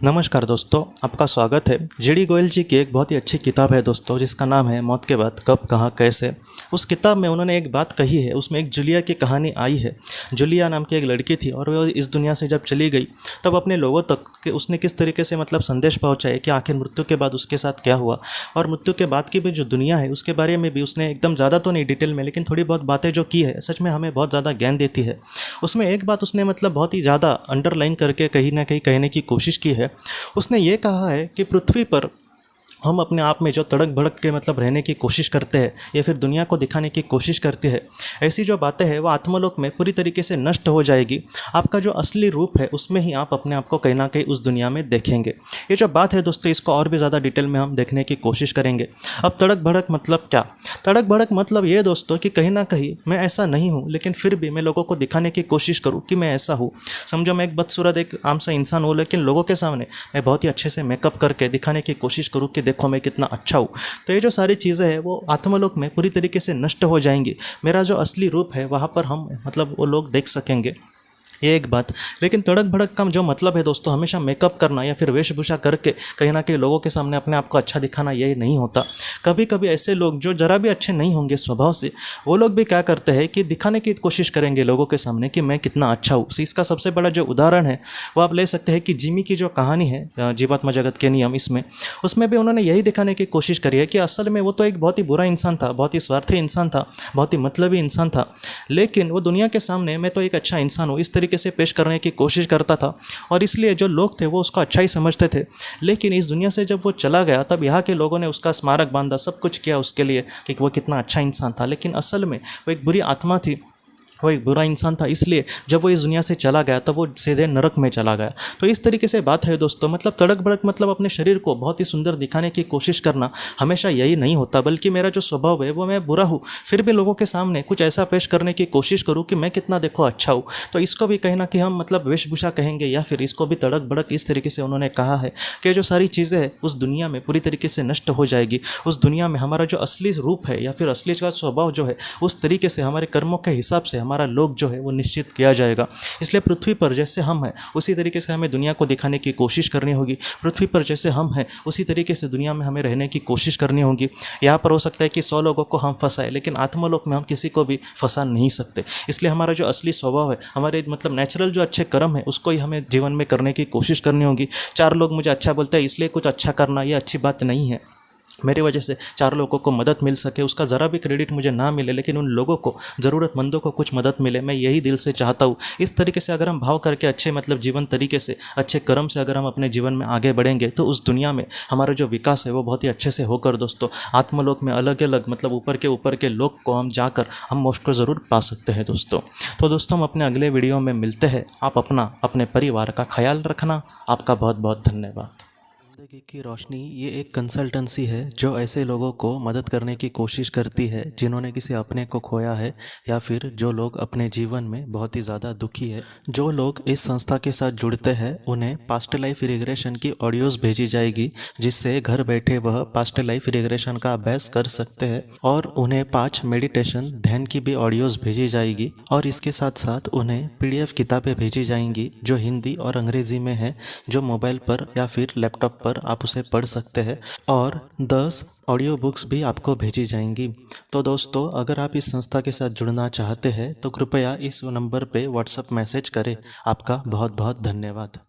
नमस्कार दोस्तों, आपका स्वागत है। जीडी गोयल जी की एक बहुत ही अच्छी किताब है दोस्तों, जिसका नाम है मौत के बाद कब कहाँ कैसे। उस किताब में उन्होंने एक बात कही है, उसमें एक जूलिया की कहानी आई है। जूलिया नाम की एक लड़की थी और वो इस दुनिया से जब चली गई तब अपने लोगों तक कि उसने किस तरीके से संदेश पहुँचाए कि आखिर मृत्यु के बाद उसके साथ क्या हुआ, और मृत्यु के बाद की भी जो दुनिया है उसके बारे में भी उसने एकदम ज़्यादा तो नहीं डिटेल में, लेकिन थोड़ी बहुत बातें जो की है सच में हमें बहुत ज़्यादा ज्ञान देती है। उसमें एक बात उसने बहुत ही ज़्यादा अंडरलाइन करके कहीं ना कहीं कहने की कोशिश की है। उसने ये कहा है कि पृथ्वी पर हम अपने आप में जो तड़क भड़क के रहने की कोशिश करते हैं या फिर दुनिया को दिखाने की कोशिश करते हैं, ऐसी जो बातें हैं वो आत्मलोक में पूरी तरीके से नष्ट हो जाएगी। आपका जो असली रूप है उसमें ही आप अपने आप को कहीं ना कहीं उस दुनिया में देखेंगे। ये जो बात है दोस्तों, इसको और भी ज़्यादा डिटेल में हम देखने की कोशिश करेंगे। अब तड़क भड़क मतलब क्या? तड़क भड़क मतलब ये दोस्तों कि कहीं ना कहीं मैं ऐसा नहीं हूँ, लेकिन फिर भी मैं लोगों को दिखाने की कोशिश करूँ कि मैं ऐसा हूँ। समझो मैं एक बदसूरत एक आम सा इंसान हूँ, लेकिन लोगों के सामने मैं बहुत ही अच्छे से मेकअप करके दिखाने की कोशिश करूँ कि देखो मैं कितना अच्छा हूँ। तो ये जो सारी चीज़ें हैं वो आत्मलोक में पूरी तरीके से नष्ट हो जाएंगी। मेरा जो असली रूप है वहाँ पर हम वो लोग देख सकेंगे। ये एक बात। लेकिन तड़क भड़क का जो मतलब है दोस्तों, हमेशा मेकअप करना या फिर वेशभूषा करके कहीं ना कहीं लोगों के सामने अपने आप को अच्छा दिखाना, ये नहीं होता। कभी कभी ऐसे लोग जो ज़रा भी अच्छे नहीं होंगे स्वभाव से, वो लोग भी क्या करते हैं कि दिखाने की कोशिश करेंगे लोगों के सामने कि मैं कितना अच्छा हूँ। इसका सबसे बड़ा जो उदाहरण है वो आप ले सकते हैं कि जिमी की जो कहानी है जीवात्मा जगत के नियम, उसमें भी उन्होंने यही दिखाने की कोशिश करी है कि असल में वो तो एक बहुत ही बुरा इंसान था, बहुत ही स्वार्थी इंसान था, बहुत ही मतलबी इंसान था, लेकिन वो दुनिया के सामने मैं तो एक अच्छा इंसान हूँ इस तरीके से पेश करने की कोशिश करता था। और इसलिए जो लोग थे वो उसको अच्छा ही समझते थे। लेकिन इस दुनिया से जब वो चला गया तब यहाँ के लोगों ने उसका स्मारक बांधा, सब कुछ किया उसके लिए कि वो कितना अच्छा इंसान था, लेकिन असल में वो एक बुरी आत्मा थी, वो एक बुरा इंसान था। इसलिए जब वो इस दुनिया से चला गया तब वो सीधे नरक में चला गया। तो इस तरीके से बात है दोस्तों, तड़क भड़क अपने शरीर को बहुत ही सुंदर दिखाने की कोशिश करना हमेशा यही नहीं होता, बल्कि मेरा जो स्वभाव है वो मैं बुरा हूँ फिर भी लोगों के सामने कुछ ऐसा पेश करने की कोशिश करूँ कि मैं कितना देखो अच्छा हूँ। तो इसको भी कहीं ना कहीं हम वेशभूषा कहेंगे, या फिर इसको भी तड़क भड़क इस तरीके से उन्होंने कहा है कि जो सारी चीज़ें हैं उस दुनिया में पूरी तरीके से नष्ट हो जाएगी। उस दुनिया में हमारा जो असली रूप है या फिर असली का स्वभाव जो है उस तरीके से हमारे कर्मों के हिसाब से हमारा लोग जो है वो निश्चित किया जाएगा। इसलिए पृथ्वी पर जैसे हम हैं उसी तरीके से हमें दुनिया को दिखाने की कोशिश करनी होगी। पृथ्वी पर जैसे हम हैं उसी तरीके से दुनिया में हमें रहने की कोशिश करनी होगी। यहाँ पर हो सकता है कि 100 लोगों को हम फंसाए, लेकिन आत्मलोक में हम किसी को भी फंसा नहीं सकते। इसलिए हमारा जो असली स्वभाव है, हमारे नेचुरल जो अच्छे कर्म है उसको ही हमें जीवन में करने की कोशिश करनी होगी। 4 लोग मुझे अच्छा बोलते हैं इसलिए कुछ अच्छा करना ये अच्छी बात नहीं है। मेरी वजह से 4 लोगों को मदद मिल सके, उसका ज़रा भी क्रेडिट मुझे ना मिले, लेकिन उन लोगों को, ज़रूरतमंदों को कुछ मदद मिले, मैं यही दिल से चाहता हूँ। इस तरीके से अगर हम भाव करके अच्छे जीवन तरीके से, अच्छे कर्म से अगर हम अपने जीवन में आगे बढ़ेंगे तो उस दुनिया में हमारा जो विकास है वो बहुत ही अच्छे से होकर दोस्तों आत्मलोक में अलग अलग ऊपर के लोक को हम जाकर हम मोक्ष को ज़रूर पा सकते हैं दोस्तों। तो दोस्तों हम अपने अगले वीडियो में मिलते हैं। आप अपने परिवार का ख्याल रखना। आपका बहुत बहुत धन्यवाद। ज़िंदगी की रोशनी ये एक कंसल्टेंसी है जो ऐसे लोगों को मदद करने की कोशिश करती है जिन्होंने किसी अपने को खोया है, या फिर जो लोग अपने जीवन में बहुत ही ज़्यादा दुखी है। जो लोग इस संस्था के साथ जुड़ते हैं उन्हें पास्ट लाइफ रिग्रेशन की ऑडियोज़ भेजी जाएगी, जिससे घर बैठे वह पास्ट लाइफ रिग्रेशन का अभ्यास कर सकते हैं। और उन्हें 5 मेडिटेशन ध्यान की भी ऑडियोज़ भेजी जाएगी, और इसके साथ साथ उन्हें PDF किताबें भेजी जाएंगी जो हिंदी और अंग्रेज़ी में है, जो मोबाइल पर या फिर लैपटॉप पर आप उसे पढ़ सकते हैं। और 10 ऑडियो बुक्स भी आपको भेजी जाएंगी। तो दोस्तों अगर आप इस संस्था के साथ जुड़ना चाहते हैं तो कृपया इस नंबर पे व्हाट्सएप मैसेज करें। आपका बहुत बहुत धन्यवाद।